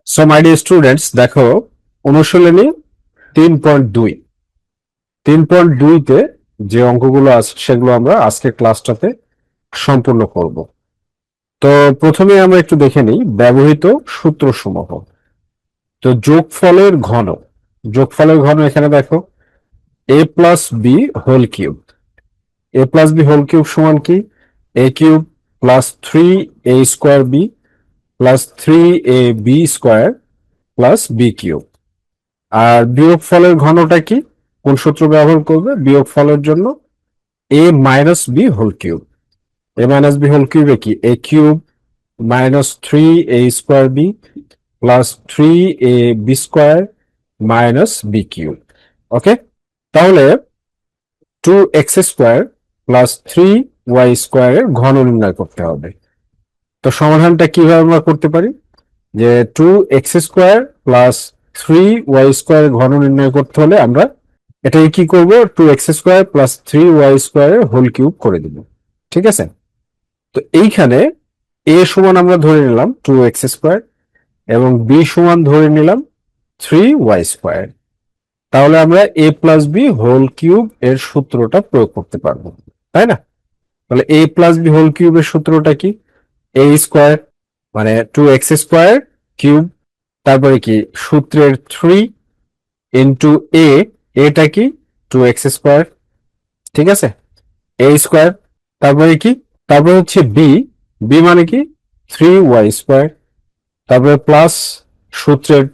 So my dear students, দেখো অনুশীলনী 3.2 3.2-তে যে অঙ্কগুলো আছে সেগুলো আমরা আজকে ক্লাসটাতে সম্পূর্ণ করব। তো প্রথমে আমরা একটু দেখে নিই ব্যবহৃত সূত্রসমূহ। তো যোগফলের ঘন এখানে দেখো A plus B whole cube. A plus B whole cube সমান কি? A cube plus 3a² B plus 3ab² plus B cube. আর বিয়োগফলের ঘনটা কি? কোন সূত্র ব্যবহার করবে বিয়োগফলের জন্য? A minus B whole cube. A minus B whole কিউবে কি? A cube minus 3a² B plus 3ab² minus B cube. Okay, তাহলে 2x² প্লাস 3y² এর ঘন নির্ণয় করতে হবে। তো সমাধানটা কিভাবে আমরা করতে পারি? যে 2x² প্লাস 3y² ঘন নির্ণয় করতে হলে আমরা এটাকে কি করব? 2x² প্লাস 3y² এর হোল কিউব করে দিব। ঠিক আছে, তো এইখানে a সমান আমরা ধরে নিলাম 2x² এবং b সমান ধরে নিলাম 3y²। তাহলে আমরা a plus B whole cube এর সূত্রটা প্রয়োগ করতে পারবো, তাই না? তাহলে a প্লাস বি হোল কিউবের সূত্রটা কি? a² মানে 2x² কিউব, তারপরে কি সূত্রের 3 ইন্টু এটা কি? 2x²। ঠিক আছে, a²। তারপরে কি? তারপরে হচ্ছে বি, বি মানে কি? 3y²। তারপরে প্লাস সূত্রের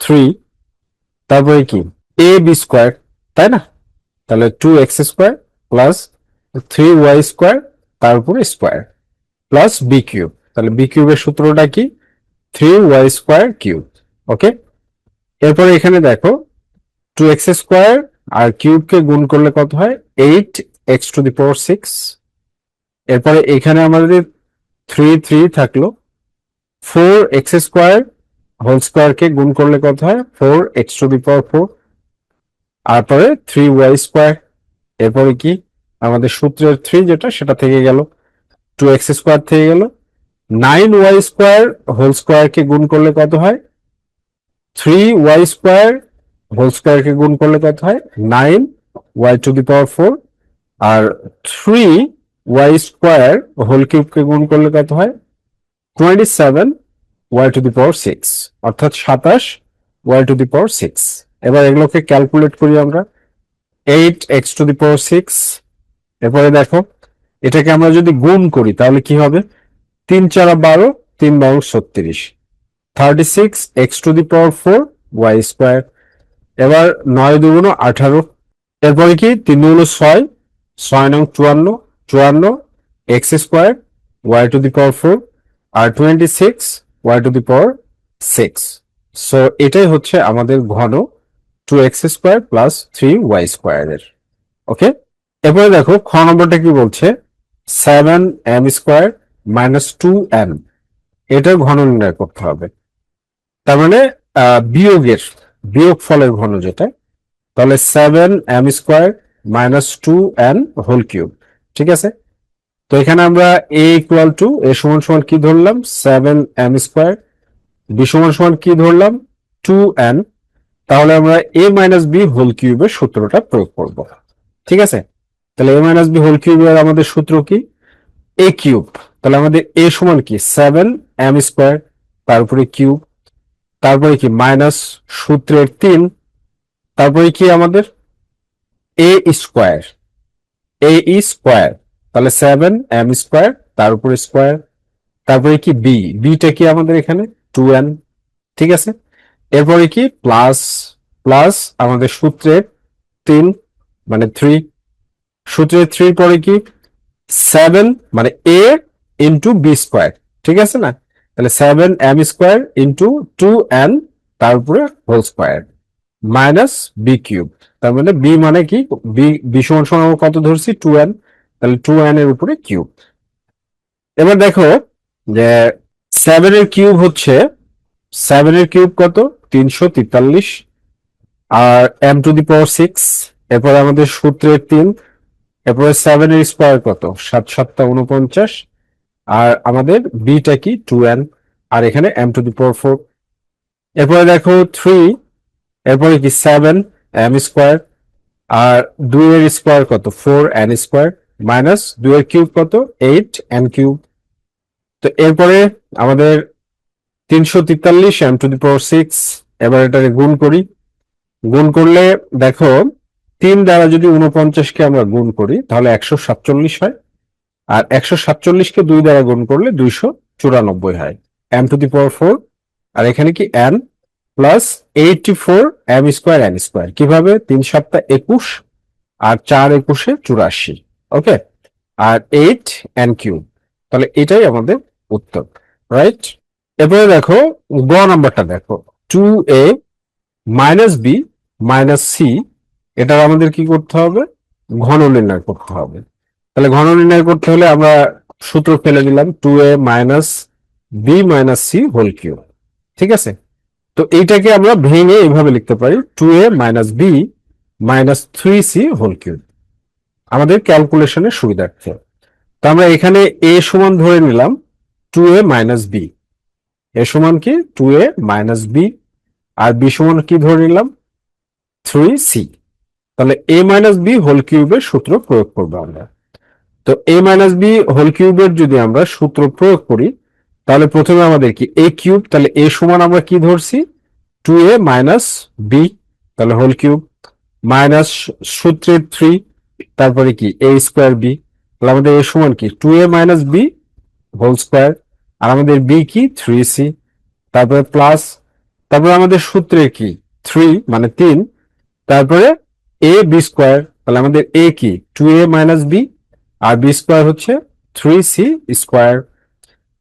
3, তারপরে কি? ab², তাই না? তাহলে 2x² প্লাস 3y², তার উপরে স্কোয়ার প্লাস বি কিউব। তাহলে বি কিউবের সূত্রটা কি? 3y² cube. ওকে, এরপরে এখানে দেখো 2x² আর কিউবকে গুণ করলে কত হয়? 8x⁶। এরপরে এখানে আমাদের 3 থাকলো। 4x² হোল স্কোয়ারকে গুণ করলে কত হয়? 4x⁴। তারপরে 3y²। এরপরে কি? আমাদের সূত্রের 3 যেটা সেটা থেকে গেল, 2x² থেকে গেল। 9y² হোল স্কোয়ারকে গুণ করলে কত হয়? 3y² হোল স্কোয়ারকে গুণ করলে কত হয়? 9y⁴। আর 3y² হোল কিউবকে গুণ করলে কত হয়? 27y⁴, অর্থাৎ 27y⁴। এবার এগুলোকে ক্যালকুলেট করি আমরা। 8x⁶। এরপরে দেখো এটাকে আমরা যদি গুণ করি তাহলে কি হবে? 3×4 = 12, 3×12 = 36, 36x⁴y²। এবার 9×2 = 18। এরপরে কি? 3×2 = 6, 6×9 = 54, 54 x² y⁴, আর 26y⁴। সো এটাই হচ্ছে আমাদের ঘন 2x² প্লাস 3y² এর। ওকে, এরপরে দেখো খ নম্বরটা কি বলছে? 7m² মাইনাস 2m, এটার ঘন নির্ণয় করতে হবে। তার মানে বিয়োগ ফলের ঘন যেটা, তাহলে 7m² minus 2n whole cube. ঠিক আছে, তো এখানে আমরা a সমান সমান কি ধরলাম? 7m²। বি সমান সমান কি ধরলাম? 2n। তাহলে আমরা a মাইনাস বি হোল কিউবের সূত্রটা প্রয়োগ করব। ঠিক আছে, তাহলে a মাইনাস বি হোল কিউবের আমাদের সূত্র কি? a cube. তাহলে আমাদের a সমান কি? 7m², তার উপরে কিউব, তারপরে কি মাইনাস সূত্রের 3, তারপরে কি আমাদের a², তাহলে 7m², তার উপরে স্কোয়ার, তারপরে কি বিটা কি আমাদের এখানে? 2n। ঠিক আছে, এরপরে কি? প্লাস প্লাস আমাদের সূত্রের 3 মানে 3, সূত্রের 3 পরে কি? 7 মানে a ইন্টু b²। ঠিক আছে না? তাহলে 7m² ইন্টু 2n, তার উপরে whole square minus B cube. তার মানে বি মানে কি? বি সমান সমান আমরা কত ধরছি? 2n। তাহলে 2n এর উপরে কিউব। এবার দেখো যে 7 এর কিউব হচ্ছে, 7 এর কিউব কত? 343। আর m⁶, এরপরে আমাদের সূত্রের 3, এরপরে 7 এর স্কোয়ার কত? 7×7 = 49। আর আমাদের বিটা কি? 2n। আর এখানে m⁴। এরপরে দেখো 3, এরপরে কি 7m², আর 2 এর স্কোয়ার কত 4n², মাইনাস 2 এর কিউব কত 8n³। তো এরপরে আমাদের 343m⁶, এবার এটাকে গুণ করি। গুণ করলে দেখো 3 দ্বারা যদি 49-কে আমরা গুণ করি তাহলে 147 হয়, আর 147-কে 2 দ্বারা গুণ করলে 294 হয়, m⁴, আর এখানে কি n প্লাস 84m²n²। কিভাবে 3 7 21 আর 4 21 84, ওকে, আর 8n³। তাহলে এটাই আমাদের উত্তর, রাইট। এরপরে দেখো গ নাম্বারটা দেখো, 2a minus B minus C, এটার আমাদের কি করতে হবে, ঘন নির্ণয় করতে হবে। তাহলে ঘন নির্ণয় করতে হলে আমরা সূত্র ফেলে দিলাম 2a minus B minus c whole cube, ঠিক আছে। তো এইটাকে আমরা ভেঙে এইভাবে লিখতে পারি 2a minus B minus 3c whole cube, আমাদের ক্যালকুলেশনের সুবিধার্থে। তো আমরা এখানে a সমান ধরে নিলাম 2a মাইনাস বি, এ সমান কি 2a মাইনাস বি, আর বি সমান কি ধরে নিলাম 3c। তাহলে a মাইনাস বি হোল কিউবের সূত্র প্রয়োগ করবো আমরা। তো a মাইনাস বি হোল কিউবের যদি আমরা সূত্র প্রয়োগ করি তাহলে প্রথমে আমাদের কি a কিউব, তাহলে a সমান আমরা কি ধরছি 2a মাইনাস বি, তাহলে হোল কিউব, মাইনাস সূত্রের 3, তারপরে কি a² বি, তাহলে আমাদের a সমান কি 2a minus B whole square, আর আমাদের বি কি 3c, তারপরে প্লাস, তারপরে আমাদের সূত্রে কি 3 মানে 3, তারপরে a² তাহলে আমাদের a কি 2a মাইনাস বি, আর b² হচ্ছে 3c²,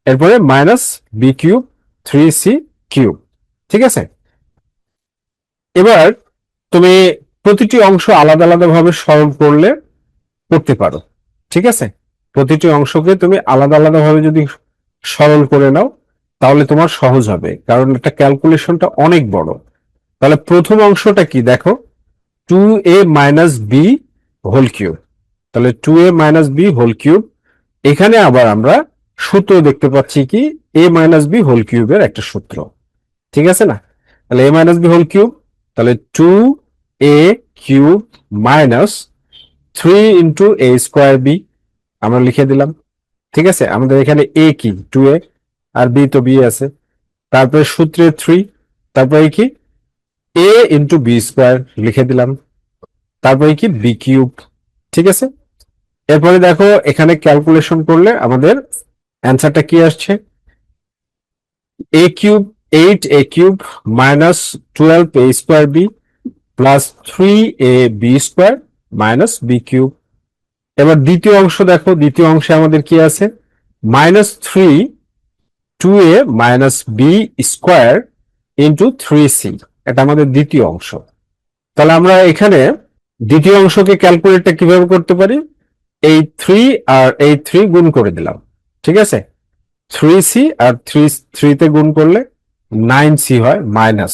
এরপরে মাইনাস b³ 3c³, ঠিক আছে। এবার তুমি প্রতিটি অংশ আলাদা আলাদা ভাবে সরল করলে করতে পারো, ঠিক আছে। প্রতিটি অংশকে তুমি আলাদা আলাদা ভাবে যদি সরল করে নাও তাহলে তোমার সহজ হবে, কারণ এটা ক্যালকুলেশনটা অনেক বড়। তাহলে প্রথম অংশটা কি দেখো 2a minus B whole cube, তাহলে 2a minus B whole cube, এখানে আবার আমরা সূত্র দেখতে পাচ্ছি কি a মাইনাস বি হোল কিউবের একটা সূত্র, ঠিক আছে না। তাহলে a minus B whole cube, তাহলে 2a cube minus 3 × a² B আমরা লিখে দিলাম, ঠিক আছে। আমাদের এখানে a কি 2a, আর b তো b আছে, তারপরে সূত্রে 3, তারপরে কি a × b² লিখে দিলাম, তারপরে কি b³, ঠিক আছে। এরপরে দেখো এখানে ক্যালকুলেশন করলে আমাদের অ্যান্সারটা কি আসছে, a³ 8a³ minus 12a² B plus 3ab² minus b³। এবার দ্বিতীয় অংশ দেখো, দ্বিতীয় অংশে আমাদের কি আছে minus 3 2a minus b² into 3c, এটা আমাদের দ্বিতীয় অংশ। তাহলে আমরা এখানে দ্বিতীয় অংশকে ক্যালকুলেটটা কিভাবে করতে পারি, এই 3 আর এই 3 গুণ করে দিলাম, ঠিক আছে। 3c আর 3 তে গুণ করলে 9c হয়, মাইনাস,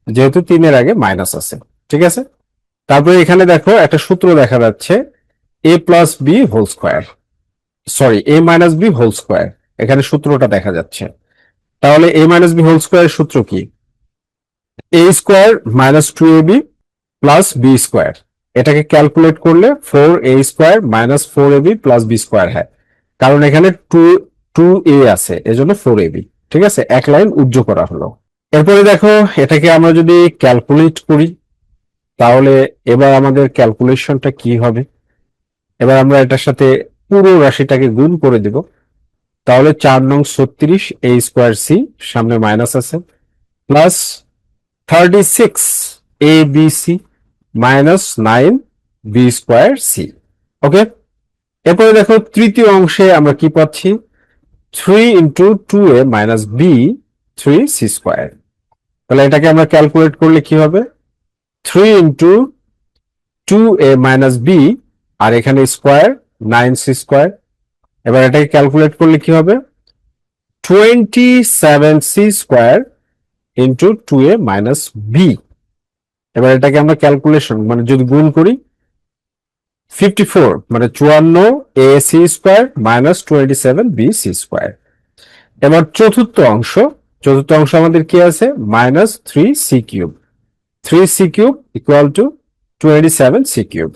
যেহেতু 3 এর আগে মাইনাস আছে, ঠিক আছে। তারপরে এখানে দেখো একটা সূত্র দেখা যাচ্ছে a plus B whole square, sorry a minus B whole square, এখানে সূত্রটা দেখা যাচ্ছে। তাহলে a মাইনাস বি হোল স্কোয়ারের সূত্র কি a² minus 2ab plus b², এটাকে ক্যালকুলেট করলে 4a² minus 4ab plus b² হয়, কারণ এখানে 2a আছে এজন্য 4ab, ঠিক আছে, এক লাইন উজ্জ্ব করা হলো। এরপরে দেখো এটাকে আমরা যদি ক্যালকুলেট করি তাহলে এবার আমাদের ক্যালকুলেশনটা কি হবে, এবার আমরা এটার সাথে পুরো রাশিটাকে গুণ করে দিব। তাহলে 4 নং 36 a²c, সামনে মাইনাস আছে, প্লাস 36 abc মাইনাস 9b²c, ওকে। এরপরে দেখো তৃতীয় অংশে আমরা কি পাচ্ছি 3 × 2a মাইনাস b 3c², তাহলে এটাকে আমরা ক্যালকুলেট করলে কি হবে 3 × 2a মাইনাস b, আর এখানে স্কোয়ার 9c², এবার এটাকে ক্যালকুলেট করলে কি হবে 27c² into 2a minus B. এবার এটাকে আমরা ক্যালকুলেশন মানে যদি গুণ করি 54 মানে 54ac² মাইনাস 27bc²। এবার চতুর্থ অংশ চতুর্থ অংশ আমাদের কি আছে, minus 3c³ 3c³ equal to 27c³।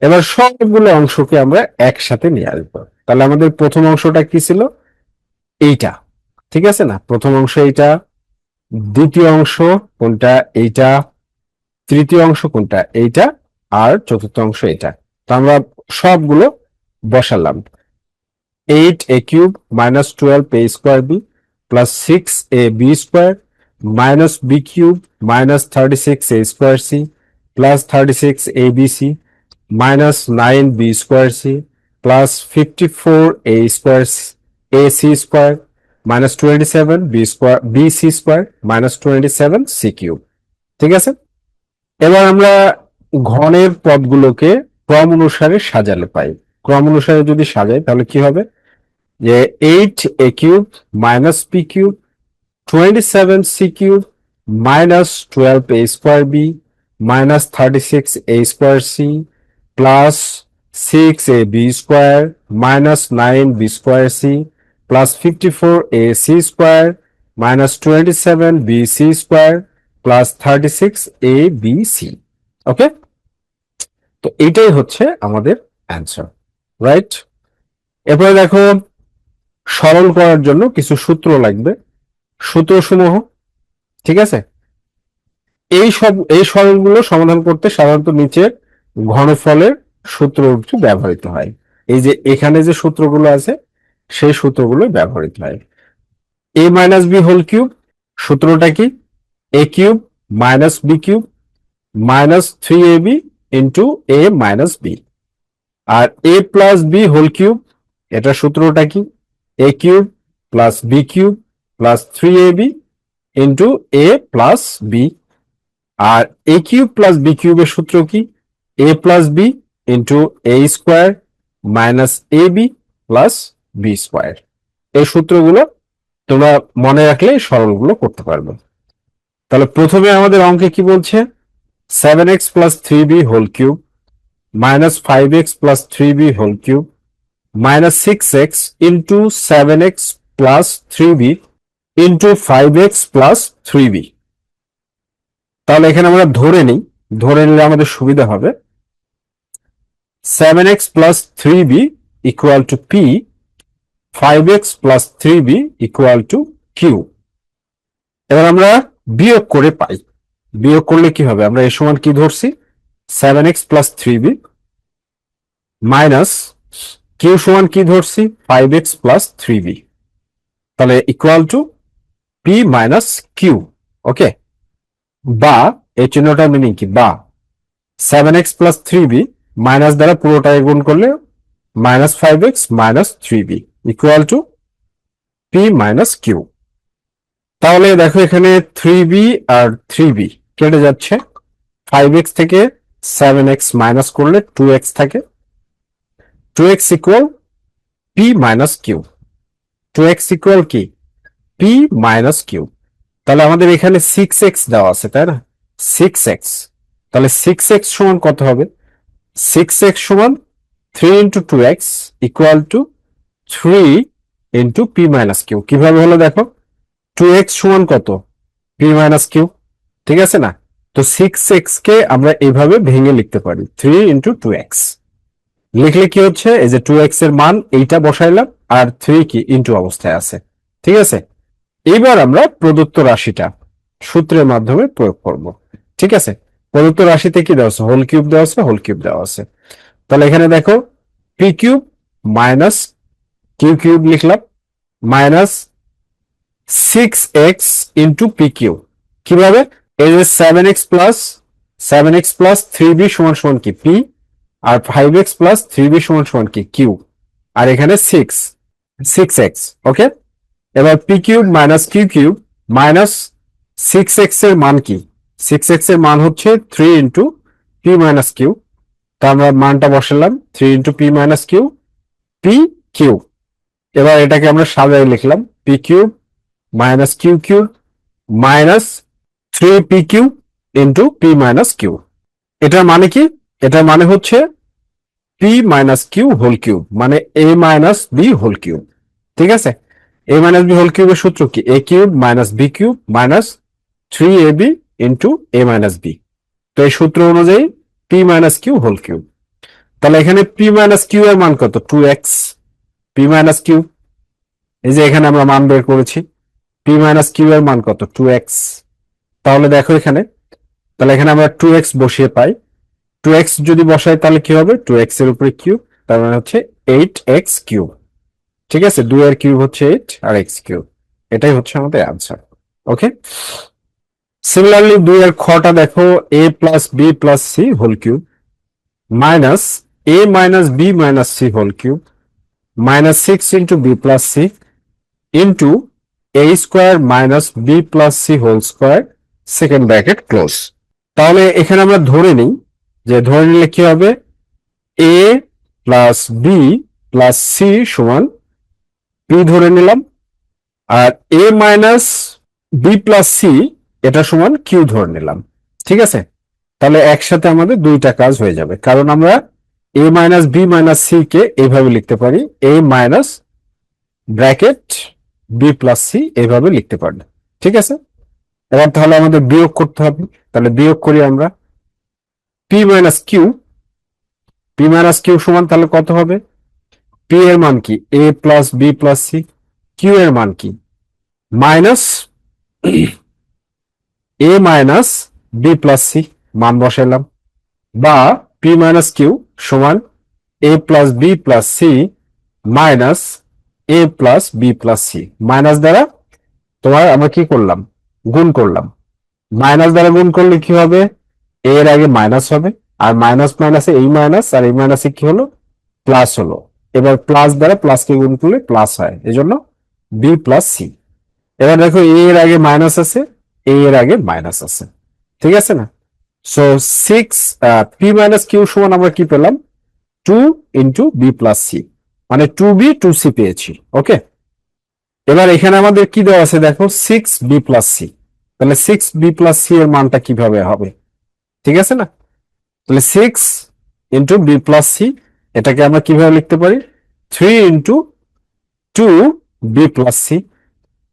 এবার সবগুলো অংশকে আমরা একসাথে নিয়ে আসবো। তাহলে আমাদের প্রথম অংশটা কি ছিল, এইটা, ঠিক আছে না, প্রথম অংশ এইটা, দ্বিতীয় অংশ কোনটা, এইটা, তৃতীয় অংশ কোনটা, এইটা, আর চতুর্থ অংশ এটা। তো আমরা সবগুলো বসালাম। 8a³ minus 12a² plus 6ab² minus b³ minus 36a² plus 36abc minus 9b² plus 54a² minus 27b² minus 27c³। ঠিক আছে, এবার আমরা ঘনের পদগুলোকে ক্রম অনুসারে সাজালে পাই। ক্রম অনুসারে যদি সাজাই তাহলে কি হবে, যে 8a³ minus p³ 27c³ minus 12a² b minus 36a² c plus 6ab² minus 9b² c plus 54ac² minus 27bc² plus 36abc। ওকে, তো এইটাই হচ্ছে আমাদের অ্যান্সার, রাইট। এরপরে দেখো, সরল করার জন্য কিছু সূত্র লাগবে, সূত্রসমূহ, ঠিক আছে। এই সরলগুলো সমাধান করতে সাধারণত নিচের ঘনফলের সূত্র ব্যবহৃত হয়। এই যে এখানে যে সূত্রগুলো আছে সেই সূত্রগুলো ব্যবহৃত হয়। a minus B whole cube, সূত্রটা কি, a³ minus b³ minus 3ab into a minus b. আর a plus B whole cube, এটা সূত্রটা কি, a³ plus b³ plus 3ab into a plus B. আর a³ প্লাস b³ এর সূত্র কি, a plus B into a² minus ab plus b²। এই সূত্রগুলো তোমরা মনে রাখলে সরলগুলো করতে পারবে। তাহলে প্রথমে আমাদের অঙ্কে কি বলছে, 7x plus 3b whole cube minus 5x plus 3b whole cube minus 6x into 7x plus 3b into 5x plus 3b। তাহলে এখানে আমরা ধরে নিলে আমাদের সুবিধা হবে, 7x plus 3b equal to p, 5x plus 3b equal to q। এবার আমরা বিয়োগ করে পাই, বিয়োগ করলে কি হবে, আমরা এর সমান কি ধরছি, 7x plus 3b minus q সমান কি ধরছি, 5x প্লাস 3b, তাহলে equal two p minus q। ওকে, বা এই চিহ্নটার মিনিং কি, বা 7x প্লাস 3b মাইনাস দ্বারা পুরোটাকে গুণ করলে minus 5x minus 3b equal to p minus q। তাহলে দেখো এখানে 3b আর 3b কেটে যাচ্ছে, 5x থেকে 7x মাইনাস করলে 2x থাকে, 2x equal p minus q, 2x equal কি, p মাইনাস q। তাহলে আমাদের এখানে 6x দেওয়া আছে তাই না, 6x, তাহলে 6x সমান কত হবে, 6x সমান 3 into 2x equal to 3 into p minus q। কিভাবে হলো দেখো, 2x সমান কত, p মাইনাস q, ঠিক আছে না। তো 6x কে আমরা এইভাবে ভেঙে লিখতে পারি, 3 ইন্টু 2x লিখলে কি হচ্ছে, এই যে 2x এর মান এইটা বসাইলাম আর 3 কি ইন্টু অবস্থায় আছে, ঠিক আছে। এবার আমরা প্রদত্ত রাশিটা সূত্রের মাধ্যমে প্রয়োগ করব, ঠিক আছে। প্রদত্ত রাশিতে কি দেওয়া আছে, হোল কিউব দেওয়া আছে, হোল কিউব দেওয়া আছে। তাহলে এখানে দেখো p³ মাইনাস q³ লিখলাম মাইনাস 6x ইন্টু p³ কিভাবে, এই যে 7x প্লাস 3b সমান সমান কি p, আর 5x প্লাস 3b সমান সমান কি q, আর এখানে 6x। ওকে, এবার p³ minus q³ minus 6x এর মান কি, 6x এর মান হচ্ছে 3 ইন্টু p মাইনাস q। তো আমরা মানটা বসালাম 3 into p minus q, p3। এবার এটাকে আমরা সাজায় লিখলাম p³ minus q³ minus 3p³ into p minus q। এটার মানে কি, এটার মানে হচ্ছে p minus q whole cube, মানে a minus b whole cube, ঠিক আছে। এ মাইনাস বি হোল কিউবের সূত্র কি? A cube minus B cube minus 3ab into A minus B. তো এই সূত্র অনুযায়ী P minus Q whole cube. তাহলে এখানে পি মাইনাস কিউ এর মান কত? 2x P minus Q. এই যে এখানে আমরা মান বের করেছি, পি মাইনাস কিউ এর মান কত? 2x। তাহলে দেখো এখানে, তাহলে এখানে আমরা 2x বসিয়ে পাই। 2x যদি বসাই তাহলে কি হবে? 2x এর উপরে কিউব, তার মানে হচ্ছে 8x কিউব। ঠিক আছে, 2 এর কিউব হচ্ছে 8 আর x কিউব। এটাই হচ্ছে আমাদের আনসার। ওকে, সিমিলারলি 2 এর খটা দেখো, a plus B plus C whole cube minus a minus B minus c whole cube minus 6 into b plus C into a square minus B plus C whole square second bracket close. তাহলে এখানে আমরা ধরে নিই, যে ধরে নিলে কি হবে? a plus B plus C সমান পি ধরে নিলাম, আর a minus B plus c এটা সমান কিউ ধরে নিলাম। ঠিক আছে, তাহলে একসাথে আমাদের দুইটা কাজ হয়ে যাবে, কারণ আমরা a minus B minus C কে এইভাবে লিখতে পারি, a minus bracket B plus C এইভাবে লিখতে পারি। ঠিক আছে, এবার তাহলে আমাদের বিয়োগ করতে হবে। তাহলে বিয়োগ করি আমরা, P minus Q, P minus Q সমান তাহলে কত হবে? পি এর মান কি? A plus B plus C. Q এর মান কি? Minus A minus B plus C, মান বসাইলাম। বা পি মাইনাস কিউ সমান A plus B plus C minus A plus B plus C. Minus দ্বারা তোমার আমরা কি করলাম? গুণ করলাম। মাইনাস দ্বারা গুণ করলে কি হবে? এ এর আগে মাইনাস হবে, আর মাইনাস মাইনাসে এই মাইনাস, আর এই মাইনাসে কি হলো? প্লাস হলো। এবার প্লাস দ্বারা প্লাসকে গুণ করলে প্লাস হয়, এজন্য বি প্লাস সি। এবার দেখো, এ এর আগে মাইনাস আছে, এ এর আগে মাইনাস আছে। ঠিক আছে না? সো 6 পি মাইনাস কিউ সমান আমরা কি পেলাম? 2 ইন্টু বি প্লাস সি, মানে 2b 2c পেয়েছি। ওকে, এবার এখানে আমাদের কি দেওয়া আছে দেখো, 6b প্লাস সি। তাহলে 6b প্লাস সি এর মানটা কিভাবে হবে? ঠিক আছে না? তাহলে 6 ইন্টু বি প্লাস সি, এটাকে আমরা কিভাবে লিখতে পারি? 3 ইন্টু 2 বি প্লাস সি।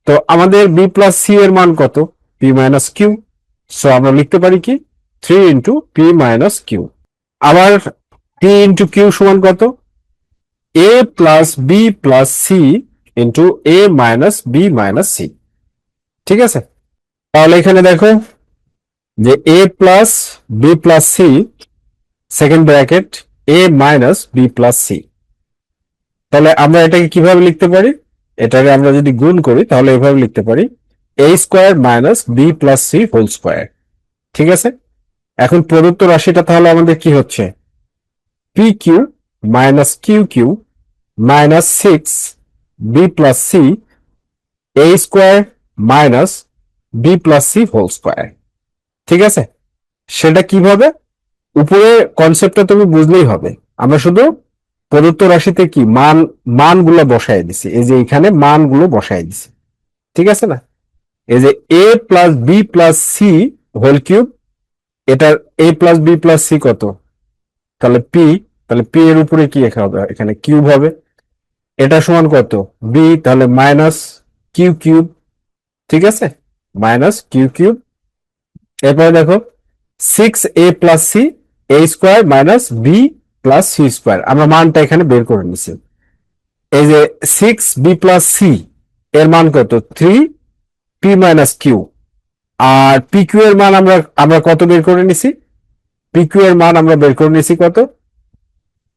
তো আমাদের বি প্লাস সি এর মান কত? P minus Q. সো আমরা লিখতে পারি কি? 3 ইন্টু পি মাইনাস কিউ। আবার পি ইন্টু কিউ সমান কত? A plus B plus C into A minus B minus C. ঠিক আছে, তাহলে এখানে দেখো যে A plus B plus C second bracket A minus B plus C. তাহলে আমরা এটাকে কিভাবে লিখতে পারি? এটাকে আমরা যদি গুণ করি তাহলে এভাবে লিখতে পারি, A square minus B plus C whole square. ঠিক আছে, এখন প্রদত্ত রাশিটা তাহলে আমাদের কি হচ্ছে? P Q minus Q Q minus 6 B plus C A square minus B plus C whole square. ঠিক আছে, সেটা কিভাবে? উপরে কনসেপ্টটা তুমি বুঝলেই হবে। আমরা শুধু প্রদত্ত রাশিতে কি মানগুলো বসাই দিছি, এই যে এখানে মানগুলো বসাই দিছি। ঠিক আছে না? এই যে A plus B plus C whole cube, এটার A plus B plus C কত? তাহলে পি, তাহলে পি এর উপরে কি লেখা হবে? এখানে কিউব হবে। এটা সমান কত? বি, তাহলে মাইনাস কিউ কিউব। ঠিক আছে, মাইনাস কিউ কিউব। এরপরে দেখো 6a plus C A square minus B plus C square, আমরা মানটা এখানে বের করে নিছি। এই যে 6b প্লাস সি এর মান কত? 3p minus Q. আর পি কিউ এর মান আমরা আমরা কত বের করে নিছি? পি কিউ এর মান আমরা বের করে নিছি কত?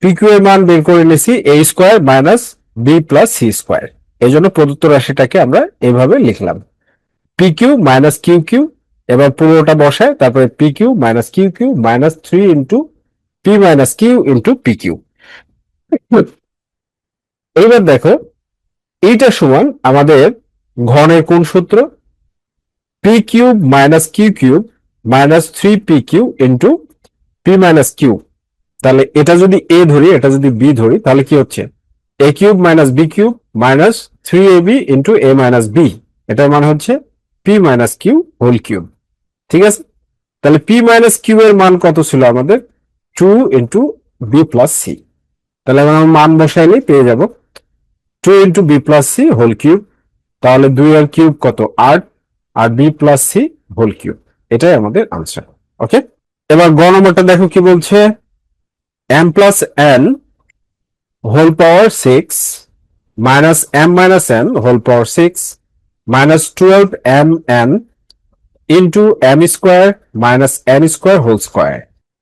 পি কিউ এর মান বের করে নিছি A square minus B plus C square. এই জন্য প্রদত্ত রাশিটাকে আমরা এভাবে লিখলাম, P Q minus Q Q. এবার পুরোটা বসায়, তারপরে P Q minus Q Q minus 3 into P minus Q into P Q. এইবার দেখো, এইটা সমান আমাদের ঘনের কোন সূত্র? P cube minus Q cube minus 3 P Q into P minus Q. তাহলে এটা যদি এ ধরি, এটা যদি বি ধরি, তাহলে কি হচ্ছে? A cube minus B cube minus 3ab into A minus B. এটার মান হচ্ছে P minus Q whole cube. ঠিক আছে, তাহলে পি মাইনাস কিউ এর মান কত ছিল আমাদের? 2 ইন্টু বি প্লাস সি। তাহলে আমরা মান বসাইলে পেয়ে যাব 2 into b plus C whole cube তাহলে 2 এর কিউব কত 8 আর b plus c whole cube, এটাই আমাদের আনসার। ওকে, এবার গ নম্বরটা দেখো কি বলছে, m plus n whole power 6 minus m minus n whole power 6 minus 12 mn into m square minus n square whole square.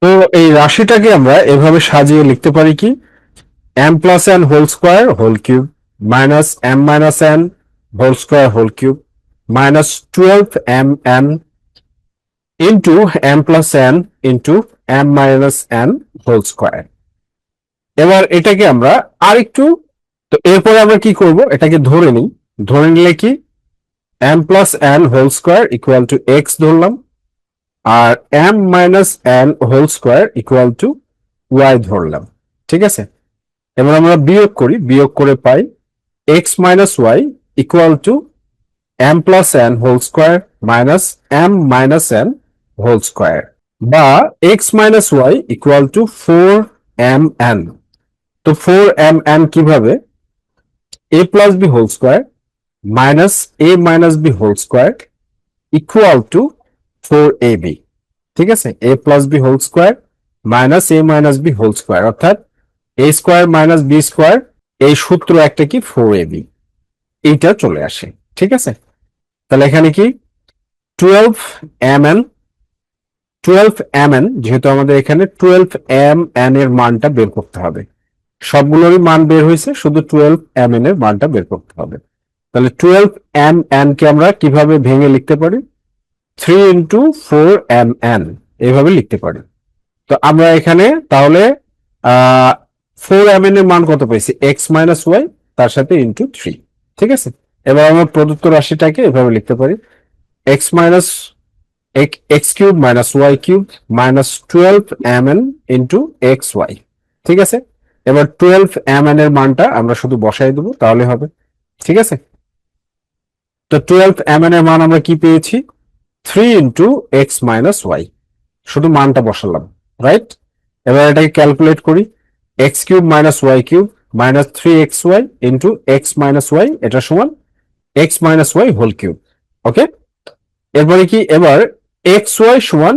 তো এই রাশিটাকে আমরা এভাবে সাজিয়ে লিখতে পারি কি, m plus n whole square whole cube minus m minus n whole square whole cube minus 12mn into m plus n into m minus n whole square. এবার এটাকে আমরা আরেকটু, তো এরপরে আমরা কি করব, এটাকে ধরে নিই। ধরে নিলে কি, m plus n whole square equal to X ধরলাম, আর m minus n whole square equal to Y ধরলাম। ঠিক আছে, এবার আমরা বিয়োগ করি, বিয়োগ করে পাই X minus Y equal to m plus n whole square minus m minus n whole square, বা x minus Y equal to 4mn। তো 4mn কিভাবে, a plus B whole square minus a minus B whole square equal two 4ab। ঠিক আছে, a plus B whole square minus a minus B whole square, অর্থাৎ a square minus B square, এই সূত্র একটা কি 4ab, এইটা চলে আসে। ঠিক আছে, তাহলে এখানে কি 12mn, 12mn যেহেতু আমাদের এখানে 12mn এর মানটা বের করতে হবে, সবগুলোরই মান বের হয়েছে, শুধু 12mn এর মানটা বের করতে হবে। তাহলে 12mn কে আমরা কিভাবে ভেঙে লিখতে পারি, 3 ইন্টু 4mn এইভাবে লিখতে পারি। তো আমরা এখানে তাহলে 4mn এর মান কত পেয়েছি, এক্স মাইনাস ওয়াই তার সাথে ইন্টু 3। ঠিক আছে, এবার আমরা প্রদত্ত রাশিটাকে এভাবে লিখতে পারি, x minus x cube minus Y cube minus 12mn into x y. ঠিক আছে, এবার 12mn এর মানটা আমরা শুধু বসাই দেবো তাহলে হবে। ঠিক আছে, তো 12mn এর মান আমরা কি পেয়েছি, 3 ইন্টু এক্স মাইনাস ওয়াই, শুধু মানটা বসালাম, রাইট। এবার এটাকে ক্যালকুলেট করি, X cube minus Y cube minus 3xy into X minus Y, এটা সমান X minus Y whole cube. Okay, এরপরে কি, এবার এক্স ওয়াই সমান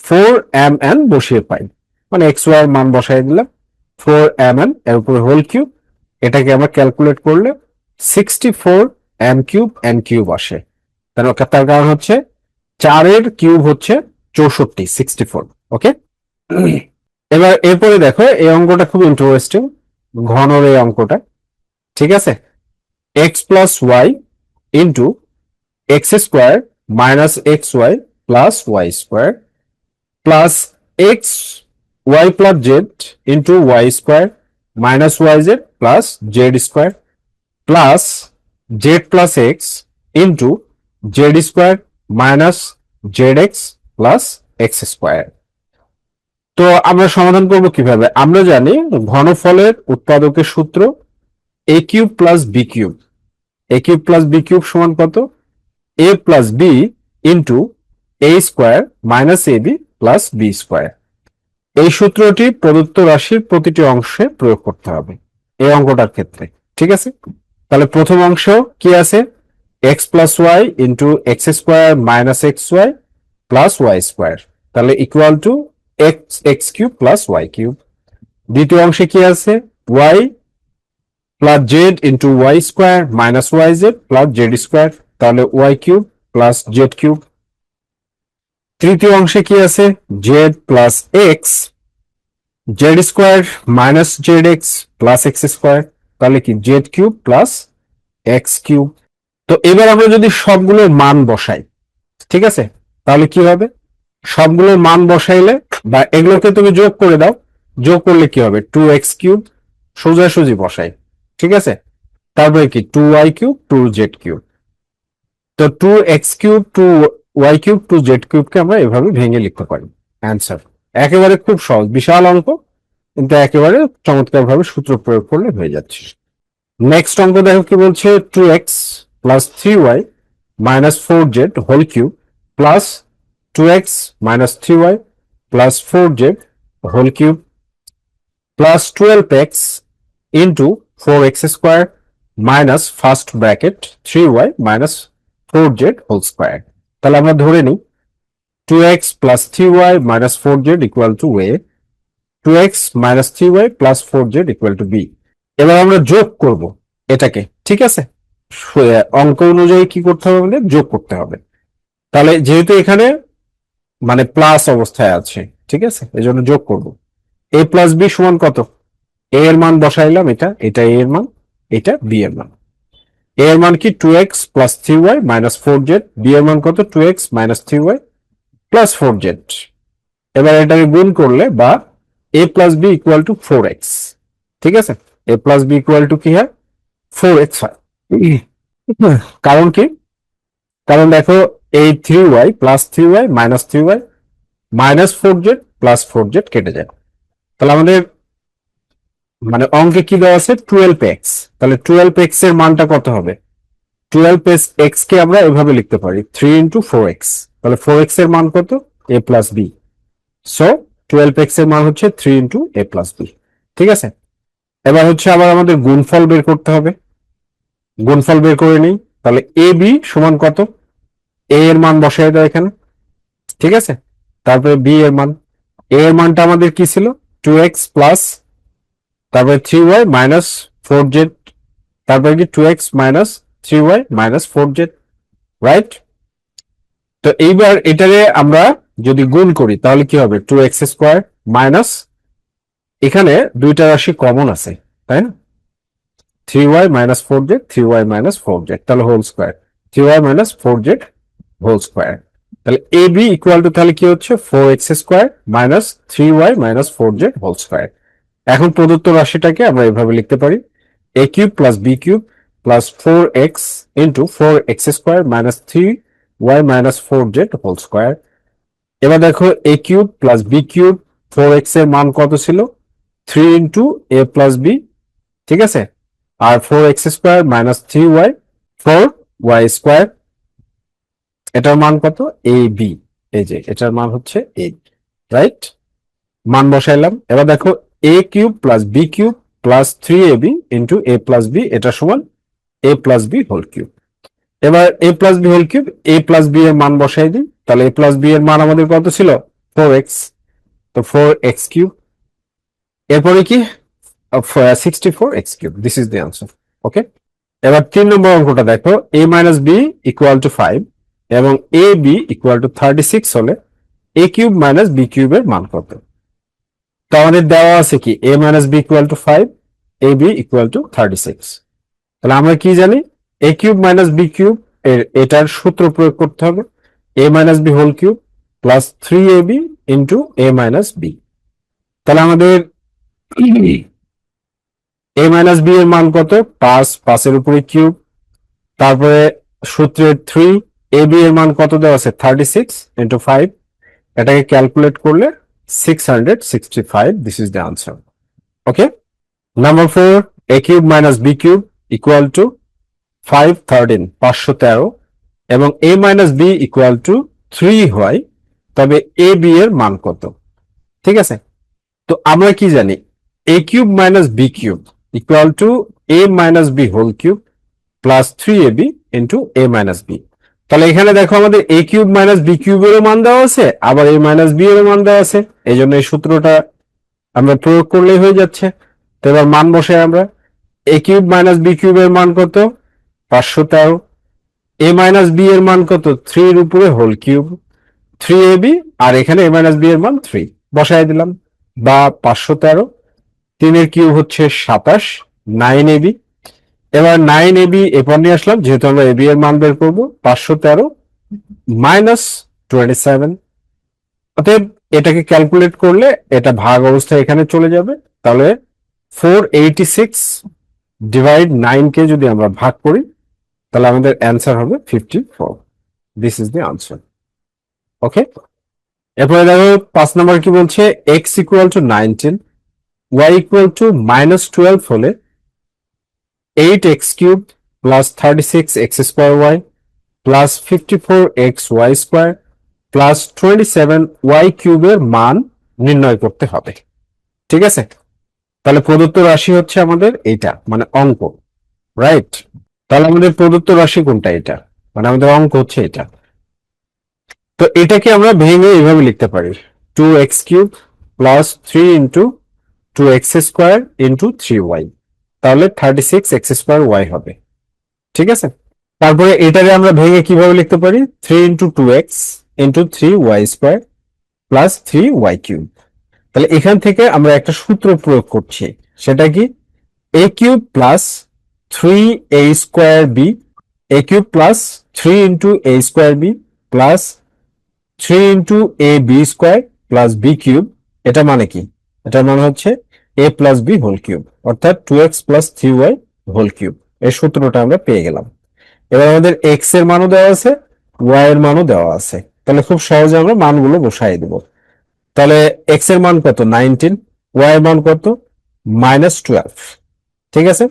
4mn বসিয়ে পাই, মানে এক্স ওয়াই এর মান বসাই দিলাম 4mn এর উপরে হোল কিউব, এটাকে আমরা ক্যালকুলেট করলে 64m কিউব n কিউব আসে। তার কারণ হচ্ছে 4 এর কিউব হচ্ছে 64, 64। ওকে, এবার এরপরে দেখো এই অঙ্কটা খুব ইন্টারেস্টিং, ঘনর এই অঙ্কটা। ঠিক আছে, x plus Y into x square minus x Y plus Y square plus x Y plus Z into Y square minus Y Z plus Z square plus z plus x into z square minus Z x plus x square. তো আমরা সমাধান করব কিভাবে, আমরা জানি ঘনফলের উৎপাদকের সূত্র এ cube plus B cube, A cube plus B cube সমান কত, A plus B into A square minus A B plus B square. এই সূত্রটি প্রদত্ত রাশির প্রতিটি অংশে প্রয়োগ করতে হবে এই অঙ্কটার ক্ষেত্রে। ঠিক আছে, তাহলে প্রথম অংশ কি আছে, x plus Y into x square minus x Y plus Y square, তাহলে equal to X X cube plus Y cube. দ্বিতীয় অংশে কি আছে, Y plus Z into Y square minus Y Z plus Z square, তাহলে Y cube plus Z cube. তৃতীয় অংশে কি আছে, Z plus X Z square minus Z x plus x square, তাহলে কি Z cube plus X cube. তো এবার আমরা যদি সবগুলোর মান বসাই, ঠিক আছে, তাহলে কি হবে, সবগুলোর মান বসাইলে বা এগুলোকে তুমি যোগ করে দাও, যোগ করলে কি হবে, 2x কিউব, সোজাসুজি বসাই। ঠিক আছে, তারপরে কি 2y কিউব 2z কিউব। তো 2x cube 2y cube 2z কিউবকে আমরা এভাবে ভেঙে লিখতে পারি অ্যান্সার। একেবারে খুব সহজ, বিশাল অঙ্ক, কিন্তু একেবারে চমৎকার ভাবে সূত্র প্রয়োগ করলে হয়ে যাচ্ছে। নেক্সট অঙ্ক দেখো কি বলছে, 2x plus 3y minus 4z whole cube plus 2x minus 3y plus 4z whole cube plus 12x into 4x square minus first bracket 3y minus 4z whole square. তাহলে আমরা ধরে নিই 2x plus 3y minus 4z equal to a, 2x minus 3y plus 4z equal to b। এবার আমরা যোগ করব এটাকে, ঠিক আছে? অঙ্ক অনুযায়ী কি করতে হবে, আমাদের যোগ করতে হবে। তাহলে যেহেতু এখানে মানে প্লাস অবস্থায় আছে, ঠিক আছে, এই জন্য যোগ করব। a প্লাস বি সমান কত? a এর মান বসাইলাম, এটা a এর মান, এটা b এর মান। a এর মান কি 2x plus 3y minus 4z, b এর মান কত 2x minus 3y plus 4z। এবার এটাকে গুণ করলে বা a plus B equal to 4x, ঠিক আছে? a plus B equal to কি হয় 4x হয়। কারণ কি? কারণ দেখো এই 3y plus 3y minus 3y minus 4z plus 4z কেটে যায়। তাহলে আমাদের মানে অঙ্কে কি দেওয়া আছে 12x, তাহলে 12x এর মানটা কত হবে? 12x কে আমরা এভাবে লিখতে পারি 3 ইন্টু 4x, তাহলে 4x এর মান কত? a plus B. So 12x এর মান হচ্ছে 3 ইন্টু a প্লাস বি, ঠিক আছে? এবার হচ্ছে আবার আমাদের গুণফল বের করতে হবে, গুণফল বের করে নিই। তাহলে এ বি সমান কত? a এর মান বসাই দাও এখানে, ঠিক আছে? তারপরে b এর মান, a এর মানটা আমাদের কি ছিল 2x প্লাস তারপরে 3y মাইনাস 4z, তারপরে কি 2x minus 3y minus 4z, right? তো এইবার এটারে আমরা যদি গুণ করি তাহলে কি হবে 2x স্কোয়ার মাইনাস, এখানে দুইটা রাশি কমন আছে তাই না, 3y minus 4z, 3y minus 4z, তাহলে whole square, 3y minus 4z whole square. তাহলে এ বি ইকুয়াল টু তাহলে কি হচ্ছে 4x square minus 3y minus 4z whole square. এখন প্রদত্ত রাশিটাকে আমরা এভাবে লিখতে পারি a cube plus B cube plus 4x into 4x square minus 3y minus 4z whole square. এবার দেখো a cube plus B cube, 4x এর মান কত ছিল 3 ইন্টু a প্লাস বি, ঠিক আছে? আর 4x square minus 3y 4y square, এটার মান কত এ বি, এই যে এটার মান হচ্ছে এ, রাইট? মান বসাইলাম। এবার দেখো a cube plus B cube plus 3ab into a plus b, এটা সমান a plus B whole cube. এবার a plus B whole cube, a plus b এর মান বসাই দিই। তাহলে a প্লাস বি এর মান আমাদের কত ছিল 4x, তো 4x কিউব। এরপরে কি 64x cube, this is the answer. Okay, এবার 3 নম্বর অঙ্কটা দেখো a minus B equal to 5 এবং এ বি ইকুয়াল টু 36 হলে a কিউব মাইনাস বি কিউবের মান কত? তো আমাদের দেওয়া আছে কি a minus B equal to 5, a B equal to 36। তাহলে আমরা কি জানি a cube minus B cube এটার সূত্র প্রয়োগ করতে হবে a minus B whole cube plus 3ab into a minus B. তাহলে আমাদের a মাইনাস বি এর মান কত 5, 5 এর উপরে কিউব, তারপরে সূত্রের 3, a b এর মান কত দেওয়া আছে 36 ইন্টু 5, এটাকে ক্যালকুলেট করলে 665, this is the answer. Okay, number 4 a cube minus B cube equal to 513 513 এবং a minus B equal to 3 হয়, তবে এ বি এর মান কত? ঠিক আছে, তো আমরা কি জানি a cube minus B cube equal to a minus B whole cube plus 3ab into a minus B. তাহলে এখানে দেখো আমাদের a কিউব মাইনাস বি কিউবেরও মান দেওয়া আছে, আবার a মাইনাস বি এর মান দেওয়া আছে, এই জন্য এই সূত্রটা আমরা প্রয়োগ করলেই হয়ে যাচ্ছে। তো এবার মান বসে আমরা a কিউব মাইনাস বি কিউবের মান কত 513, a মাইনাস বি এর মান কত 3 এর উপরে হোল কিউব 3ab, আর এখানে a মাইনাস বি এর মান 3 বসাই দিলাম, বা 513 3 এর কিউব হচ্ছে 27 9ab। এবার 9ab এরপর নিয়ে আসলাম, যেহেতু আমরা ab এর মান বের করবো 513 মাইনাস 27, অতএব এটাকে ক্যালকুলেট করলে এটা ভাগ অবস্থায় এখানে চলে যাবে। তাহলে 486 ডিভাইড 9 কে যদি আমরা ভাগ করি তাহলে আমাদের অ্যান্সার হবে 54, দিস ইজ দি আনসার। ওকে, এরপরে দেখো 5 নম্বর কি বলছে x equal to 19 y equal to minus 12 হলে 8x cube plus 36x square y plus 54x y square plus 27y কিউবের মান নির্ণয় করতে হবে। ঠিক আছে, তাহলে প্রদত্ত রাশি হচ্ছে আমাদের এইটা মানে অঙ্ক। রাইট? তাহলে আমাদের প্রদত্ত রাশি কোনটা? এটা মানে আমাদের অঙ্ক হচ্ছে এটা। তো এটাকে আমরা ভেঙে এইভাবে লিখতে পারি, 2x³ plus 3 × 2x² into 3y, তাহলে 36x² হবে। ঠিক আছে, তারপরে এটারে আমরা ভেঙে কিভাবে লিখতে পারি, 3 × 2x into 3y² plus 3y³। তাহলে এখান থেকে আমরা একটা সূত্র প্রয়োগ করছি, সেটা কি, a³ plus 3a² b, a³ plus 3 × a² b plus 3 × ab² plus b³ এটা মানে কি, এটা মানে হচ্ছে a plus b whole cube, অর্থাৎ 2x plus 3y whole cube. এই সূত্রটা আমরা পেয়ে গেলাম। এবার আমাদের x এর মানও দেওয়া আছে, y এর মানও দেওয়া আছে, তাহলে খুব সহজে আমরা মানগুলো বসাই দেব। তাহলে x এর মান কত, 19, y এর মান কত, -12। ঠিক আছে,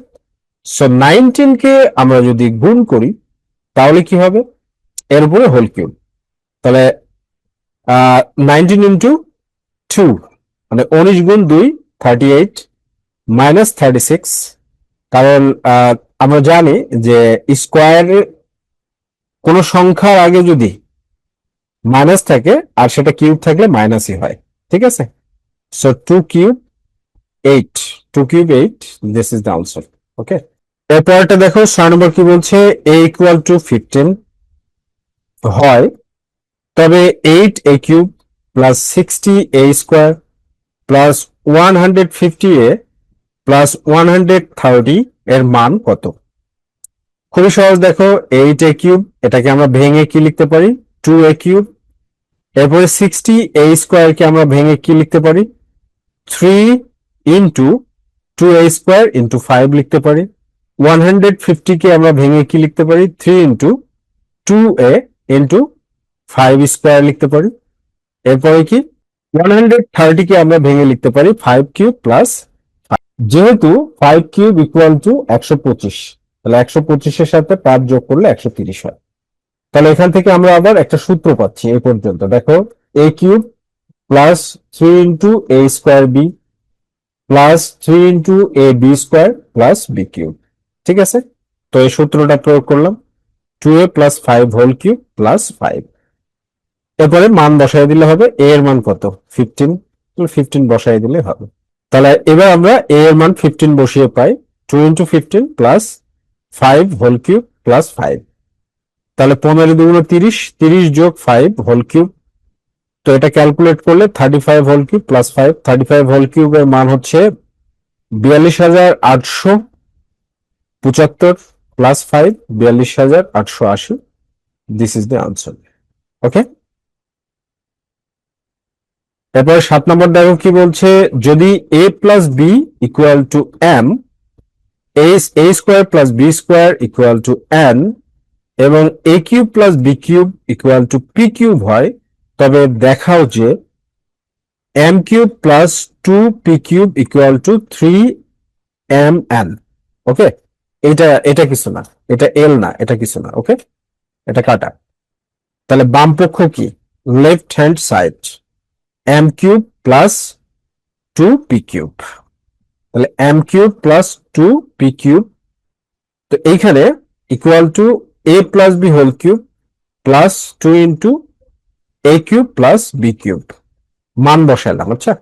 সো 19 কে আমরা যদি গুণ করি তাহলে কি হবে, এর উপরে হোল কিউব, তাহলে 19 ইন্টু 2 মানে 19 গুণ 2 38 মাইনাস 36, কারণ আমরা জানি যে স্কোয়ার কোন সংখ্যার আগে যদি মাইনাস থাকে আর সেটা কিউব থাকলে মাইনাসই হয়। ঠিক আছে, so 2³ 8, 2³ 8, this is the answer. Okay, এরপরটা দেখো 6 নম্বর কি বলছে, a = 15 হয় তবে 8a³ plus 60a² plus 150a plus 130 এর মান কত? খুবই সহজ, দেখো 8a³ এটাকে আমরা ভেঙে কি লিখতে পারি, 2a³। এরপরে 60a² কে আমরা ভেঙে কি লিখতে পারি, 3 ইন্টু 2a² ইন্টু 5 লিখতে পারি। 150 কে আমরা ভেঙে কি লিখতে পারি, 3 ইন্টু 2a ইন্টু 5² লিখতে পারি। এরপরে কি 130 কে আমরা ভেঙে লিখতে পারি 5³ প্লাস, যেহেতু 5³ ইকুয়াল টু 125, তাহলে 125 এর সাথে 5 যোগ করলে 130 হয়। তাহলে এখান থেকে আমরা আবার একটা সূত্র পাচ্ছি এই পর্যন্ত, দেখো a³ plus 3 × a² b plus 3 × ab² plus b³ ঠিক আছে, তো এই সূত্রটা প্রয়োগ করলাম, 2a plus 5 whole cube plus 5। এরপরে মান বসাই দিলে হবে, a এর মান কত, 15, 15 বসাই দিলে হবে। তাহলে এবার আমরা a এর মান 15 বসিয়ে পাই 2 × 15 প্লাস 5 হোল কিউব প্লাস 5, তাহলে 15 × 2 = 30, 30 যোগ 5 হোল কিউব, তো এটা ক্যালকুলেট করলে 35 হোল কিউব প্লাস 5, 35 হোল কিউবের মান হচ্ছে 42,875 plus 5 42,880, this is the answer. Okay, তারপরে 7 নম্বর দেখো কি বলছে, যদি a plus b equal to m, a² plus b² equal to n এবং a³ plus b³ equal to p³ হয়, তবে দেখাও যে m³ plus 2p³ equal to 3mn। ওকে, এটা কিছু না, এটা এল না, এটা কিছু না। ওকে, এটা কাটা। তাহলে বাম পক্ষ কি, left hand side, m³ plus 2p³, তাহলে m³ প্লাস 2p³, তো এইখানে equal to a plus b whole cube plus 2 into a³ plus b³ মান বসালাম। আচ্ছা,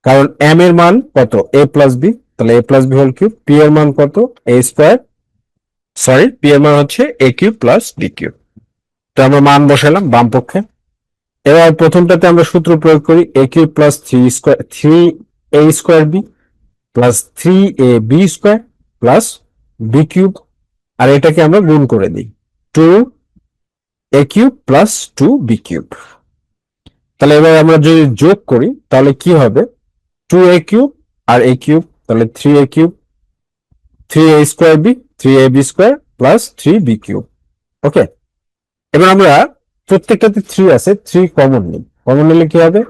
কারণ m এর মান কত, a প্লাস b, তাহলে a plus b whole cube, p এর মান কত, a², সরি p এর মান হচ্ছে a³ প্লাস b³, তো আমরা মান বসালাম বাম পক্ষে। এবার প্রথমটাতে আমরা সূত্র প্রয়োগ করি, a³ plus 3a² b plus 3ab² plus b³, আর এটাকে আমরা গুণ করে দিই, 2a³ প্লাস 2b³। তাহলে এবার আমরা যদি যোগ করি তাহলে কি হবে, 2a³ আর a³ তাহলে 3a³ 3a² b 3ab² plus 3b³। ওকে, এবার আমরা প্রত্যেকটাতে 3 আছে, 3 কমন নিই, কমন নিলে কি হবে,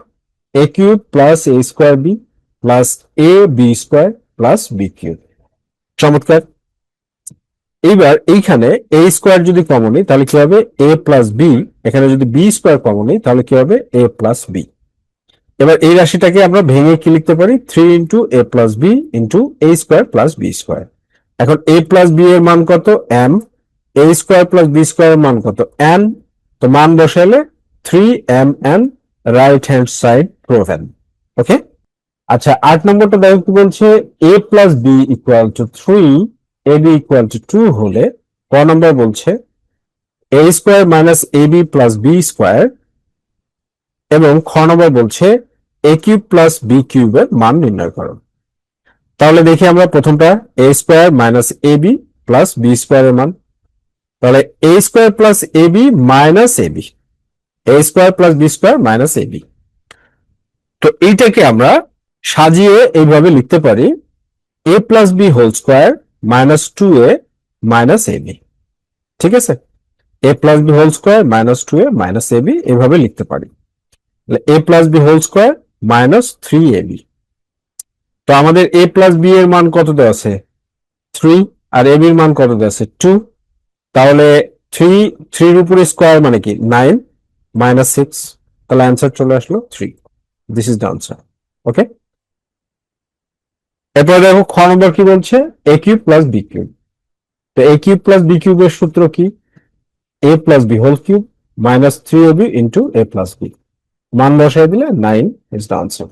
a³ plus a² b plus ab² plus b³। চমৎকার। এইবার এইখানে a² যদি কমন নিই তাহলে কি হবে, a প্লাস b, এখানে যদি b² কমন নিই তাহলে কি হবে, a প্লাস b। এবার এই রাশিটাকে আমরা ভেঙে কি লিখতে পারি, 3 into a plus b into a² plus b², এখন a প্লাস বি এর মান কত m, a square plus B square এর মান কত n, তো মান বসালে 3mn right hand side proven. Okay, আচ্ছা 8 নম্বরটা দেখো কি বলছে, a plus B equal to 3, A B equal to 2 হলে ক নম্বর বলছে a square minus A B plus B square, এবং খ নম্বর বলছে a কিউব প্লাস বি কিউবের মান নির্ণয় করো। তাহলে দেখি আমরা প্রথমটা a square minus A B plus B স্কোয়ারের মান। তাহলে a square plus A B minus A B, A square plus B square minus A B. তো এইটাকে আমরা সাজিয়ে এইভাবে লিখতে পারি A plus B whole square minus 2a minus A B. ঠিক আছে, A plus B whole square minus 2a minus A B এভাবে লিখতে পারি। A plus B whole square minus 3ab। তো আমাদের এ প্লাস বি এর মান কত দেওয়া আছে 3, আর এ বির মান কত দেওয়া আছে 2। তাহলে 3 এর উপরে স্কোয়ার মানে কি 9 মাইনাস 6, তাহলে অ্যান্সার চলে আসলো 3। This is the answer. Okay, এরপর দেখো খ নম্বর কি বলছে A cube plus B cube. তো এ কিউব প্লাস বি কিউবের সূত্র কি A plus B whole cube minus 3ab into A plus B, মান বসাই দিলে 9 ইজ দ্য আনসার।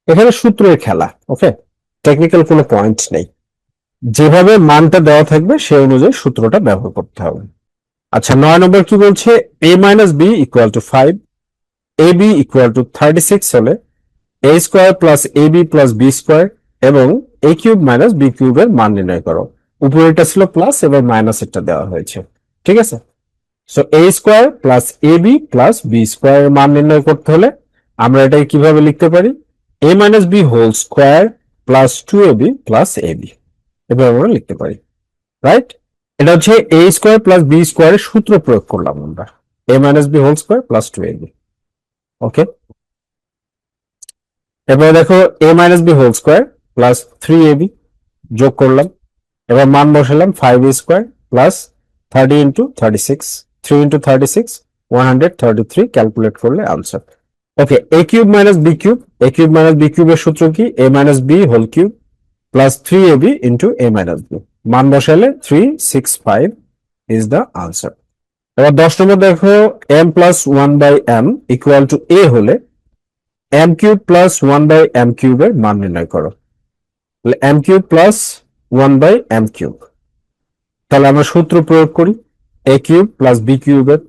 এখানে সূত্রের খেলা। ওকে, টেকনিক্যাল কোনো পয়েন্ট নেই, যেভাবে মানটা দেওয়া থাকবে সেই অনুযায়ী সূত্রটা ব্যবহার করতে হবে। আচ্ছা 9 নম্বর কি বলছে a minus B equal to 5, a B equal to 36 হলে a square plus A B plus B square এবং এ কিউব মাইনাস বি কিউবের মান নির্ণয় করো। উপরেটা ছিল প্লাস, এবার মাইনাস এটা দেওয়া হয়েছে। ঠিক আছে, so A square plus A B plus B square এর মান নির্ণয় করতে হলে আমরা এটাকে কিভাবে লিখতে পারি A minus B whole square plus 2ab plus A B, এভাবে আমরা লিখতে পারি। রাইট, এটা হচ্ছে এ স্কোয়ার প্লাস বি স্কোয়ারের সূত্র প্রয়োগ করলাম আমরা, A minus B whole square plus 2ab। Okay, এবার দেখো A minus B whole square plus 3ab যোগ করলাম, এবার মান বসালাম 5 square plus 30 into 36, 3 into 36 133, calculate করলে answer. Okay, A cube minus B cube, A cube minus B কিউবের সূত্র কি A minus B whole cube plus 3ab into A minus B, মান বসালে 365 ইজ দ্য আনসার। এবার 10 নম্বর দেখো M plus 1/m equal to A হলে M cube plus 1/m কিউবের মান নির্ণয় করো। M cube plus 1/m cube, তাহলে আমরা সূত্র প্রয়োগ করি এ কিউব প্লাস বি কিউবের,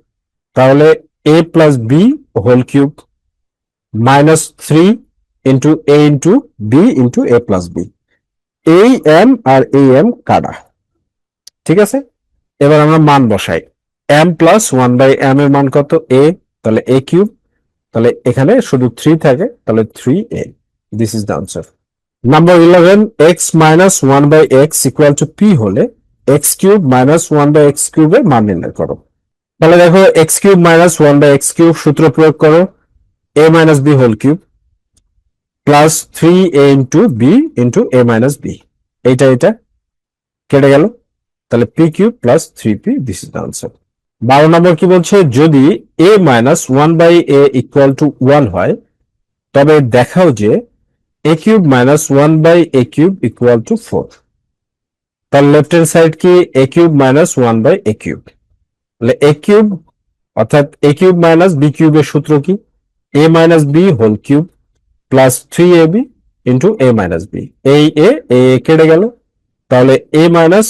তাহলে A plus B whole cube minus 3 into A into B into A plus B, এই এম আর এই এম কাটা। ঠিক আছে, এবার আমরা মান বসাই এম প্লাস 1/m এর মান কত এ, তাহলে এ কিউব, তাহলে এখানে শুধু 3 থাকে, তাহলে 3a। This is the answer. Number 11 x minus 1/x equal to P হলে এক্স কিউব মাইনাস 1/x কিউবের মান নির্ণয় করো। তাহলে দেখো x cube minus 1/x cube সূত্র প্রয়োগ করো A minus B whole cube plus 3a into B into A minus B, এটা কেটে গেল, তাহলে P cube plus 3p, this is the answer. 12 নম্বর কি বলছে যদি a minus 1/a equal to 1 হয় তবে দেখাও যে a cube minus 1/a cube equal to 4। তাহলে লেফট হ্যান্ড সাইড কি a cube minus 1/a cube, তাহলে a কিউব অর্থাৎ a কিউব মাইনাস b কিউবের সূত্র কি a minus b whole cube plus 3ab into a minus b, এই a কেটে গেল, তাহলে a মাইনাস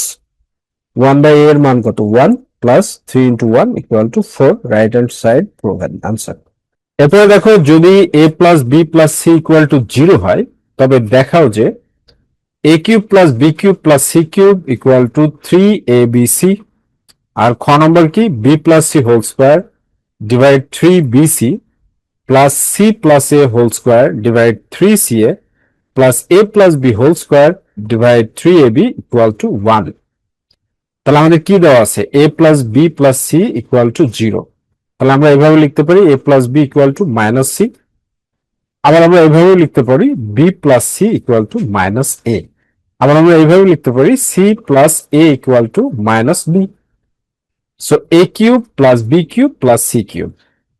1/a এর মান কত 1 plus 3 into 1 equal to 4, right hand side proven answer. এরপরে দেখো যদি a plus b plus c equal to 0 হয় তবে দেখাও যে a cube plus b cube plus c cube equal to 3abc, আর খ নম্বর কি b plus c whole square divide 3bc plus c plus a whole square divide 3ca plus a plus b whole square divide 3ab equal to 1। তাহলে আমাদের কি দেওয়া আছে a plus b plus c equal to 0, তাহলে আমরা এভাবে লিখতে পারি a plus b equal two minus c, আবার আমরা এইভাবে লিখতে পারি b plus c equal two minus a, আবার আমরা এইভাবে লিখতে পারি c plus a equal two minus b। So a cube plus b cube plus c cube,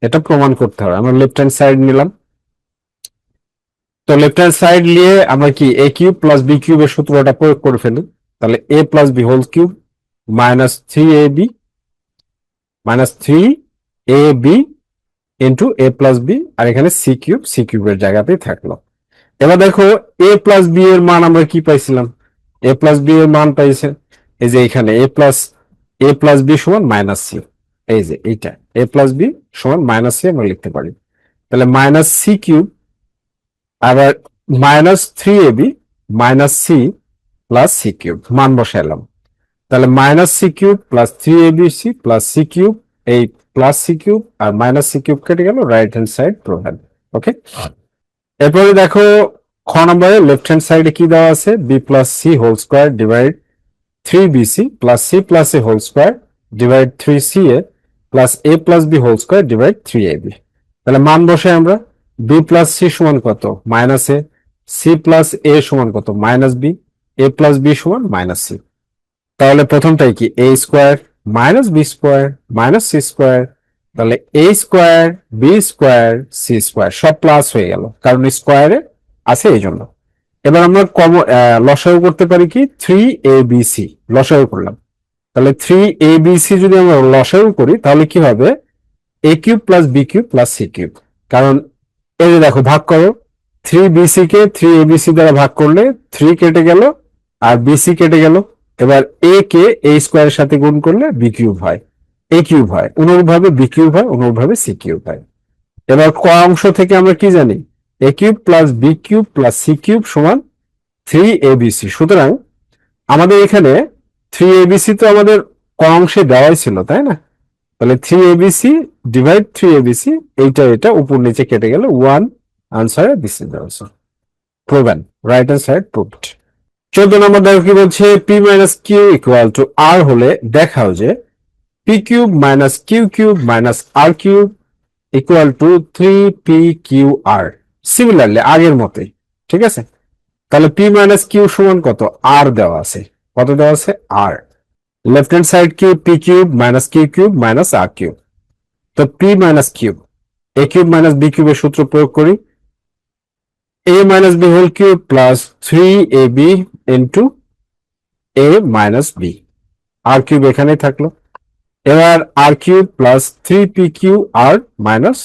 এটা প্রমাণ করতে হবে। আমরা লেফট হ্যান্ড সাইড নিলাম, তো লেফট হ্যান্ড সাইড নিয়ে আমরা কি a কিউব প্লাস b কিউবের সূত্রটা প্রয়োগ করে ফেলি, তাহলে a plus B whole cube minus three A B into A plus B, আর এখানে সি কিউবের জায়গাতেই থাকলো। এবার দেখো এ প্লাস বি এর মান আমরা কি পাইছিলাম, এ প্লাস বি এর মান পাইছে এই যে এখানে এ প্লাস বি সমান মাইনাস সি, এই যে এইটা এ প্লাস বি সমান মাইনাস সি আমরা লিখতে পারি। তাহলে মাইনাস সি কিউব, আবার minus three A B minus C plus C cube মান বসাইলাম। তাহলে minus C cube plus three A B C plus C cube, এই প্লাস সি কিউব আর মাইনাস সি কিউব কেটে গেল, right hand side provide. Okay, এরপরে দেখো খ নম্বরে লেফট হ্যান্ড সাইডে কি দেওয়া আছে, B plus C whole square divide three B C plus C plus A whole square divide three C A plus A plus B whole square divide three A B. তাহলে মান বসে আমরা B plus C সমান কত minus A, C plus A সমান কত minus B, A plus B সমান minus C. তাহলে প্রথমটাই কি A square minus B square minus C square, তাহলে এ square B square C square সব প্লাস হয়ে গেল কারণ স্কোয়ারে আছে এই জন্য। এবার আমরা লসাগু করতে পারি কি থ্রি এ বি সি, লসাগু করলাম। তাহলে থ্রি এ বি সি যদি আমরা লসাগু করি তাহলে কি হবে, A cube plus B cube plus C cube, কারণ এই যে দেখো ভাগ করো, থ্রি বিসি কে থ্রি এ বি সি দ্বারা ভাগ করলে থ্রি কেটে গেল আর বিসি কেটে গেল। এবার এ কে এ স্কোয়ারের সাথে গুণ করলে বি কিউব হয়, এ কিউব হয়, অনুরূপভাবে বি কিউব হয়, অনুরূপভাবে সি কিউব হয়। এবার ক অংশ থেকে আমরা কি জানি, A cube plus B cube plus C cube সমান থ্রি এ বি সি। সুতরাং আমাদের এখানে থ্রি এ বি সি তো আমাদের ক অংশে দেওয়াই ছিল তাই না, তাহলে three A B C divide three A B C, এটা উপর নিচে কেটে গেল, one answer, this is the answer, proven, right hand side proved. 14 নম্বর দেখো কি বলছে, P minus Q equal to R হলে দেখাও যে P cube minus Q cube minus R cube equal to three P Q R. Similarly আগের মতোই, ঠিক আছে। তাহলে পি মাইনাস কিউ সমান কত, আর দেওয়া আছে, কত দেওয়া আছে আর। লেফট হ্যান্ড সাইড কি P cube minus Q cube minus R cube, তো P minus cube A cube minus B কিউবের সূত্র প্রয়োগ করি, a minus b whole cube plus 3ab into a minus b, r cube এখানেই থাকলো। এবার r cube plus 3pq r minus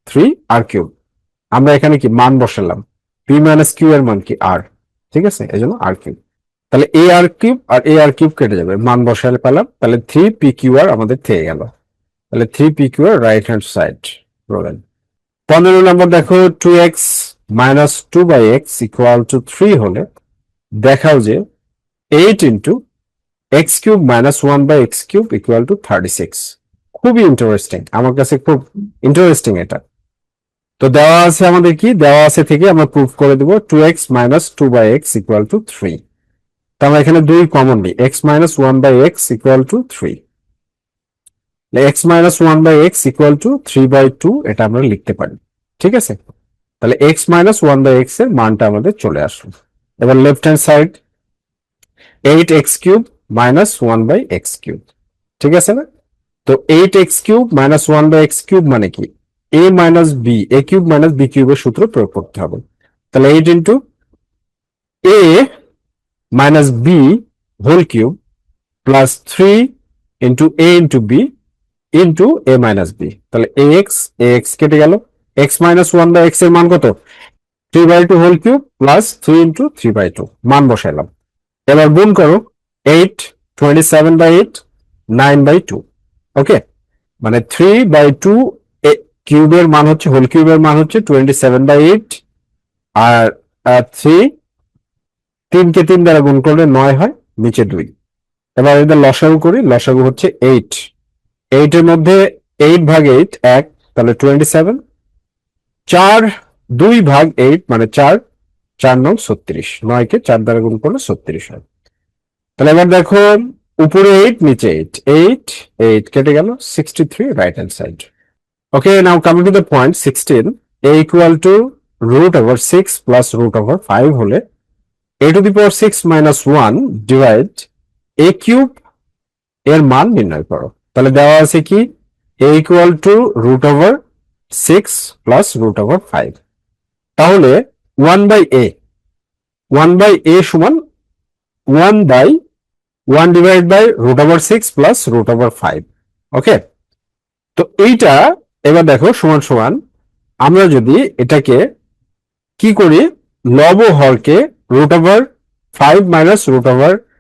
3r cube, আমরা এখানে কি মান বসালাম, p মাইনাস q এর মান কি r, ঠিক আছে, এই জন্য r কিউব। তাহলে a r কিউব আর a r কিউব কেটে যাবে, মান বসালে পেলাম, তাহলে 3pqr আমাদের থেকে গেল, তাহলে 3pqr right hand side provide. 15 number দেখো, 2x minus two by x equal to three হলে দেখাও যে 8 into x cube minus one by x cube equal to 36। খুবই ইন্টারেস্টিং, আমার কাছে খুব ইন্টারেস্টিং এটা। তো দেওয়া আছে আমাদের কি, দেওয়া আছে থেকে আমরা প্রুফ করে দেবো 2x minus two by x equal to 3। তো আমরা এখানে দুই কমন নিই, x minus one by x equal to 3, x minus one by x equal to 3/2, এটা আমরা লিখতে পারি, ঠিক আছে। তাহলে x minus one by x এর মানটা আমাদের চলে আসলো। এবার left hand side 8x cube minus one by x cube, ঠিক আছে না। তো 8x cube minus one by x cube মানে কি, a minus B, A cube minus B কিউবের সূত্র প্রয়োগ করতে হবে। তাহলে 8 into a minus B whole cube plus 3 into a into B into a minus B, তাহলে ax কেটে গেল, x minus one by x এর মান কত, 3/2 হোল কিউব প্লাস 3 ইন্টু 3/2, মান বসাইলাম। এবার গুণ করো, 8 27/8 9/2, ওকে, মানে 3/2 কিউবের মান হচ্ছে, হোল কিউবের মান হচ্ছে 27/8, আর 3 কে 3 দ্বারা গুণ করলে 9 হয়, নিচে 2। এবার এদের লসাগু করি, লসাগু হচ্ছে 8, 8 এর মধ্যে 8 ভাগ 8 1, তাহলে 27, 4 2 ভাগ 8 মানে 4, 4 9 36, 9 কে 4 দ্বারা গুণ করলে 36 হয়। তাহলে এবার দেখো উপরে 8 নিচে 8 8 কেটে গেল, 63 right hand side. Okay, now coming to the point 16, a equal to root over 6 plus root over 5 হলে a to the power 6 minus 1 divide a cube এর মান নির্ণয় করো। তাহলে দেওয়া আছে কি, a equal to root over 6 plus root over 5, তাহলে 1/a সমান 1/, 1/√6 প্লাস √5। ওকে, তো এইটা এবার দেখো সমান সমান আমরা যদি এটাকে কি করি, লব ও হরকে √5 মাইনাস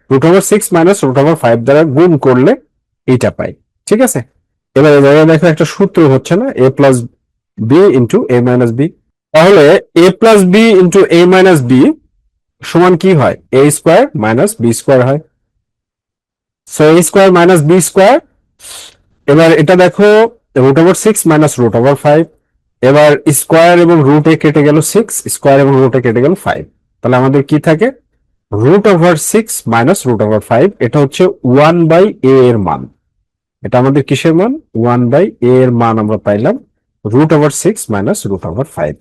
√6 মাইনাস √5 দ্বারা গুণ করলে এইটা পাই। ঠিক আছে, এবার এবার দেখো একটা সূত্র হচ্ছে না, a plus B into a minus B. তাহলে a plus B into a minus B সমান কি হয়, a square minus B square হয়। So a square minus B square. এবার এটা দেখো √6 মাইনাস √5। এবার স্কোয়ার এবং রুটে কেটে গেল 6, স্কোয়ার এবং রুটে কেটে গেল 5। তাহলে আমাদের কি থাকে, √6 মাইনাস √5, এটা হচ্ছে 1/a এর মান। এটা আমাদের কিসের মান, 1/a এর মান আমরা পাইলাম, √6 মাইনাস √5।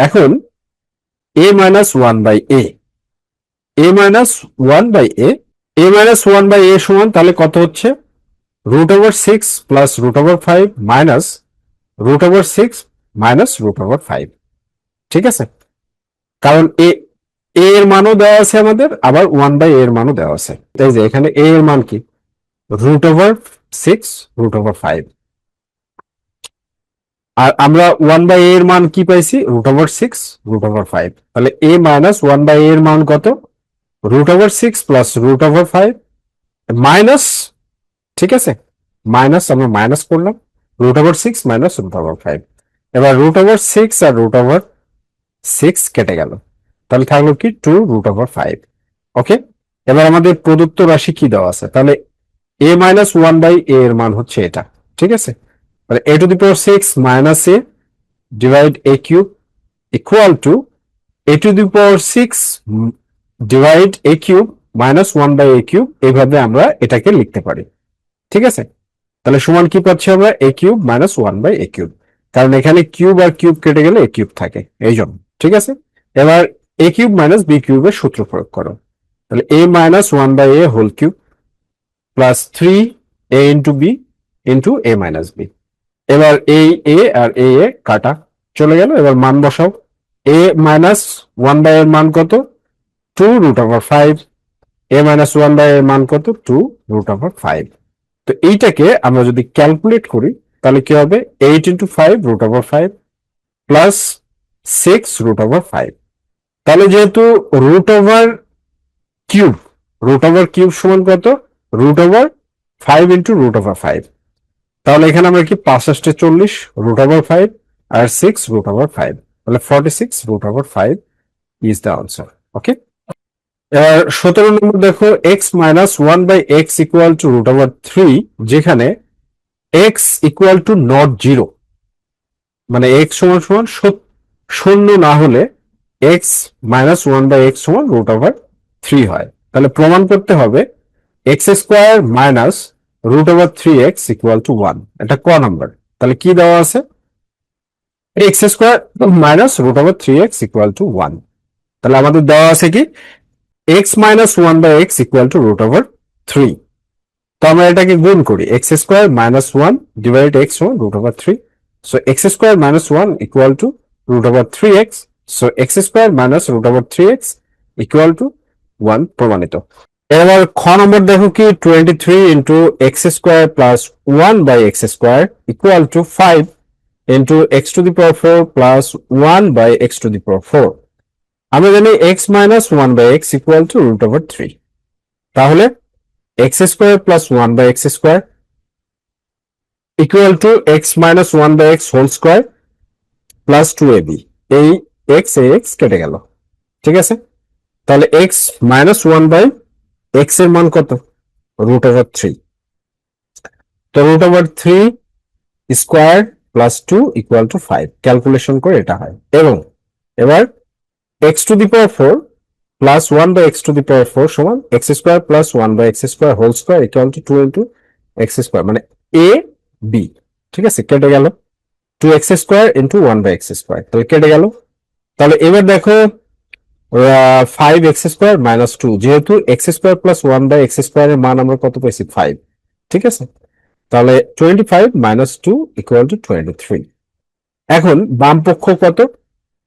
এখন a minus 1/a, a minus 1/a, a minus 1/a সমান তাহলে কত হচ্ছে, √6 প্লাস √5 মাইনাস √6 মাইনাস √5। ঠিক আছে, কারণ এ এর মানও দেওয়া আছে আমাদের, আবার 1/a এর মানও দেওয়া আছে। এই যে এখানে a এর মান কি, √6 √5, আর আমরা 1/a এর মান কি পাইছি, √6 √5। তাহলে a মাইনাস 1/a এর মান কত, √6 প্লাস √5 মাইনাস, ঠিক আছে, মাইনাস আমরা মাইনাস করলাম, √6 মাইনাস √5। এবার √6 আর √6 কেটে গেল, তাহলে থাকলো কি 2√5। ওকে, এবার আমাদের প্রদত্ত রাশি কি দেওয়া আছে, তাহলে a মাইনাস 1/a এর মান হচ্ছে এটা। ঠিক আছে, তাহলে a⁻6 minus a divide a cube equal two a⁻6 divide a cube minus 1/a cube, এইভাবে আমরা এটাকে লিখতে পারি। ঠিক আছে, তাহলে সমান কি পাচ্ছি আমরা, a cube minus 1/a cube, কারণ এখানে কিউব আর কিউব কেটে গেলে a কিউব থাকে, এই জন্য। ঠিক আছে, এবার a কিউব মাইনাস b কিউবের সূত্র প্রয়োগ করো, তাহলে a minus 1/a whole cube plus 3a into B into a minus B. এবার এই a আর a কাটা চলে গেল, এবার মান বসাও। a মাইনাস 1/a এর মান কত, 2√5, a মাইনাস 1/a এর মান কত, 2√5। তো এইটাকে আমরা যদি ক্যালকুলেট করি তাহলে কি হবে, 8 ইন্টু 5 √5 প্লাস 6√5। তাহলে যেহেতু কিউব কিউব সমান কত, √5 ইন্টু √5, তাহলে এখানে আমরা কি 5×8 = 40, √5 আর 6√5, তাহলে 46√5 ইজ দ্য আনসার। ওকে, এবার 17 নম্বর দেখো, x minus 1/x equal to √3, যেখানে x ইকুয়াল টু নট 0, মানে x সমান সমান শূন্য না হলে x মাইনাস 1/x সমান √3 হয়। তাহলে প্রমাণ করতে হবে x square minus √3x equal to 1, এটা ক নাম্বার। তাহলে কি দেওয়া আছে, x square minus √3x equal to 1। তাহলে আমাদের দেওয়া আছে কি, x minus 1/x equal to √3। তো আমরা এটাকে গুণ করি, x square minus 1 divide x সমান √3। So x square minus 1 equal two √3x। So x square minus √3x equal to 1 প্রমাণিত। এবার খ নম্বর দেখো কি, 23 into x square plus 1/x square equal to 5 into x⁴ plus 1/x⁴। আমরা জানি x minus 1/x equal to √3, তাহলে x square plus 1/x square equal to x minus 1/x whole square plus 2ab। এই x কেটে গেল। ঠিক আছে, তাহলে x minus 1/x এর মান কত, √3। তো √3 square plus 2 equal to 5, calculation করে এটা হয়। এবং এবার x⁴ প্লাস 1/x⁴ সমান x square plus 1/x square whole square equal to 2 into x square, মানে a b। ঠিক আছে, কেটে গেল, 2x square into 1/x square, তাহলে কেটে গেল। তাহলে এবার দেখো 5x স্কোয়ার মাইনাস 2, যেহেতু x square plus 1/x square এর মান আমরা কত পাইছি, 5। ঠিক আছে, তাহলে 25 মাইনাস 2 ইকুয়াল টু 23। এখন বাম পক্ষ কত,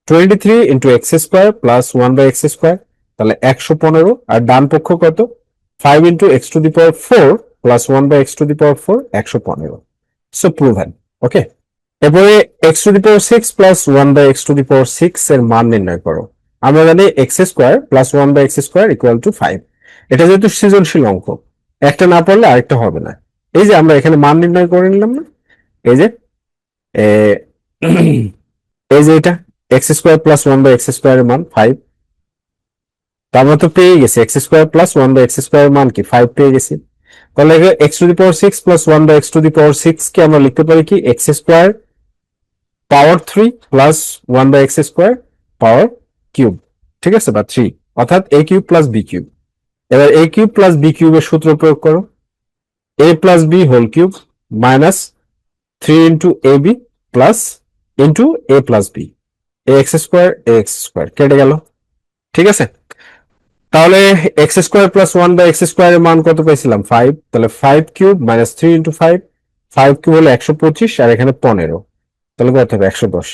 23 into x square plus 1/x square, তাহলে 115। আর ডান পক্ষ কত, 5 into X to the power 4 plus 1 by X to the power 4 115। So proven. Okay, এরপরে X to the power 6 plus 1 by X to the power 6 এর মান নির্ণয় করো। আমরা জানি X square plus 1 by X square equal to 5। এটা যেহেতু সৃজনশীল অঙ্ক, একটা না পারলে আরেকটা হবে না। এই যে আমরা এখানে মান নির্ণয় করে নিলাম না, এই যে এই যে এটা X square plus 1 by X square এর মান 5। তো আমরা তো পেয়ে গেছি X square plus 1 by X square এর মান কি 5 পেয়ে গেছি। তাহলে X to the power 6 plus 1 by X to the power 6 কে আমরা লিখতে পারি কি X square power 3 plus 1 by X square power cube, ঠিক আছে, বা 3, অর্থাৎ A cube plus B cube. এবার এ কিউব প্লাস বি কিউবের সূত্র প্রয়োগ করো, A plus B whole cube minus 3 into A B plus into A plus B, এ এক্স স্কোয়ার এ এক্স স্কোয়ার কেটে গেল, ঠিক আছে। তাহলে X square plus 1 by X square এর মান কত পাইছিলাম 5, তাহলে 5 কিউব মাইনাস 3 ইন্টু 5, 5 কিউব হলো 125 আর এখানে 15, তাহলে কত হবে 110।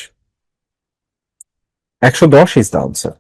110 ইজ দ্য আনসার।